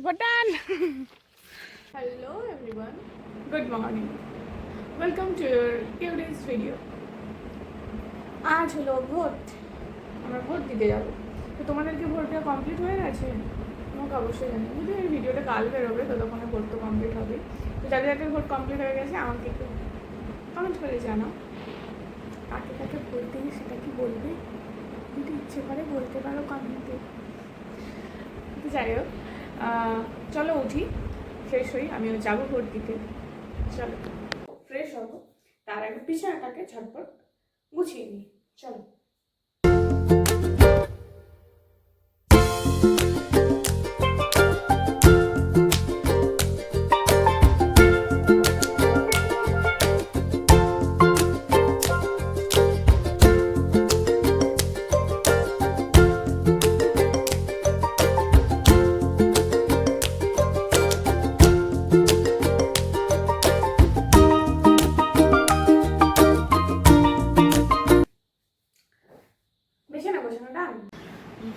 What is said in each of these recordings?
Bhutan. Hello everyone. Good morning. Welcome to today's video. আজ হলো vote, আমরা vote দিতে যাবো। তো তোমাদের কি ভোটটা কমপ্লিট হয়ে গেছে? আমাকে অবশ্যই জানি, যদি এই ভিডিওটা কাল বেরোবে ততক্ষণে ভোট তো কমপ্লিট হবে। তো যাদের যাদের ভোট কমপ্লিট হয়ে গেছে আমাকে একটু কমেন্ট করে জানাও কাকে কাকে ভোট দিই, সেটা কি বলবে, যদি ইচ্ছে করে বলতে পারো কমেন্টে। তো যাই হোক, চলো উঠি, ফ্রেশ হই, আমিও যাবো ভোট দিতে। চলো ফ্রেশ হবো, তার আগে বিছানাটাকে ঝটপট গুছিয়ে নিই। চলো।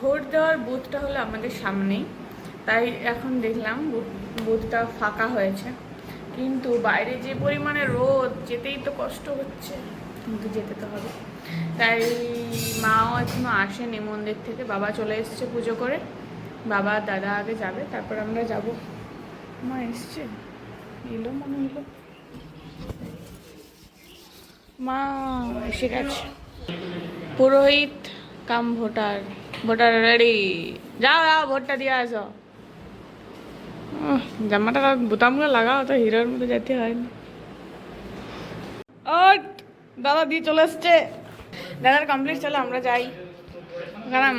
ভোট দেওয়ার বুথটা হলো আমাদের সামনেই, তাই এখন দেখলাম বুথটা ফাঁকা হয়েছে, কিন্তু বাইরে যে পরিমাণে রোদ, যেতেই তো কষ্ট হচ্ছে, কিন্তু যেতে তো হবে। তাই মাও এখনো আসেনি মন্দির থেকে, বাবা চলে এসছে পুজো করে, বাবা দাদা আগে যাবে, তারপর আমরা যাব। মা এসছে, এলো মনে হলো, মা এসে গেছে। পুরোহিত কাম ভোটার, ভোটার রেডি, যাও যাও ভোটটা দিয়ে আসো। জামাটা বোতামগুলো লাগাও, তো হিরোর মধ্যে যেতে হয়নি। ও দাদা দিয়ে চলে এসছে, দাদার কমপ্লিট, চলো আমরা যাই। কারণ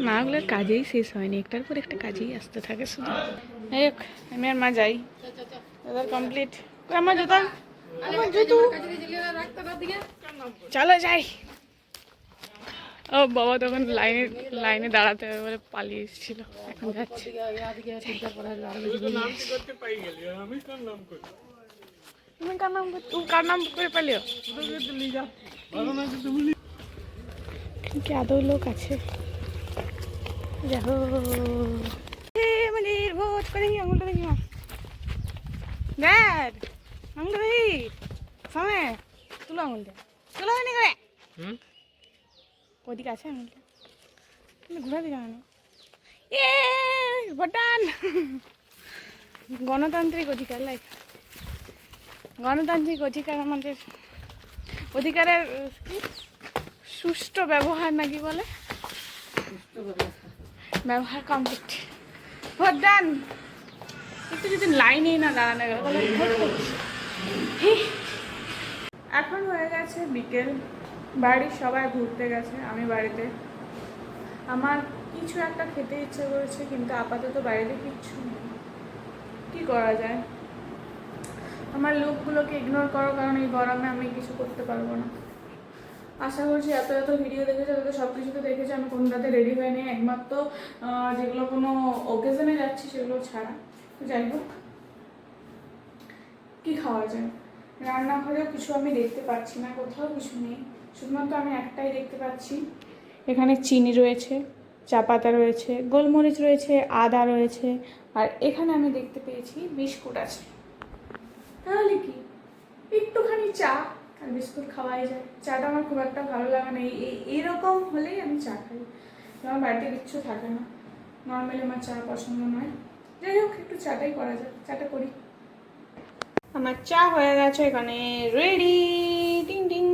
মাগুলোর কাজেই শেষ হয়নি, একটার পর একটা কাজেই আসতে থাকে শুধু। আমি আর মা যাই, দাদার কমপ্লিট। আমার জুতো, আমার জুতো, চলো যাই। ও বাবা তখন লাইনে দাঁড়াতে হবে বলে পালিয়ে এসেছিল, এখন যাচ্ছে। তুমি কার নাম করে পালিও? কি আদৌ লোক আছে? দেখো আমাদের ভোট করে কি আঙুলটা দেখি, দেখ আঙুলটা দেখি সামনে, তুলো আঙুলটা, তুলো হয়নি করে ওদিকে আছে আঙুলটা, ঘুরে দিকে না। এ ভুটান গণতান্ত্রিক অধিকার, লাইক গণতান্ত্রিক অধিকার, আমাদের অধিকারের সুষ্ঠু ব্যবহার নাকি বলে, ব্যবহার কমপ্লিট। ভোটদান একটু যদি লাইনেই না দাঁড়ানো গেল তাহলে এখন হয়ে গেছে বিকেল, বাড়ির সবাই ঘুরতে গেছে, আমি বাড়িতে। আমার কিছু একটা খেতে ইচ্ছে করেছে, কিন্তু আপাতত বাড়িতে কিচ্ছু নেই, কী করা যায়? আমার লোকগুলোকে ইগনোর করো, কারণ এই গরমে আমি কিছু করতে পারবো না। আশা করছি এত ভিডিও দেখেছে, তাদের সব কিছু তো দেখেছে, আমি কোনটাতে রেডি হয়ে নিই, একমাত্র যেগুলো কোনো ওকেশনে যাচ্ছি সেগুলো ছাড়া। তো যাই হোক, কী খাওয়া যায়? রান্নাঘরেও কিছু আমি দেখতে পাচ্ছি না, কোথাও কিছু নেই, শুধুমাত্র আমি একটাই দেখতে পাচ্ছি, এখানে চিনি রয়েছে, চা পাতা রয়েছে, গোলমরিচ রয়েছে, আদা রয়েছে, আর এখানে আমি দেখতে পেয়েছি বিস্কুট আছে। তাহলে কি একটুখানি চা আর বিস্কুট খাওয়াই যায়। চাটা আমার খুব একটা ভালো লাগে না, এইরকম হলেই আমি চা খাই, আমার বাড়িতে কিচ্ছু থাকে না, নর্মালি আমার চা পছন্দ নয়। যাই হোক, একটু চাটাই করা যায়, চাটা করি। আমার চা হয়ে গেছে, এখানে রেডি, টিং টিং।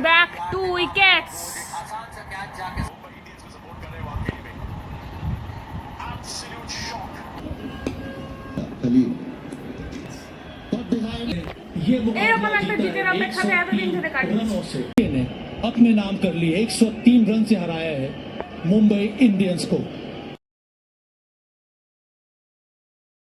Back to wickets. এরকম একটা জিতের অপেক্ষাতে এতদিন ধরে কাটিয়েছি। अपने नाम कर लिए 103 रन से हराया है मुंबई इंडियंस को।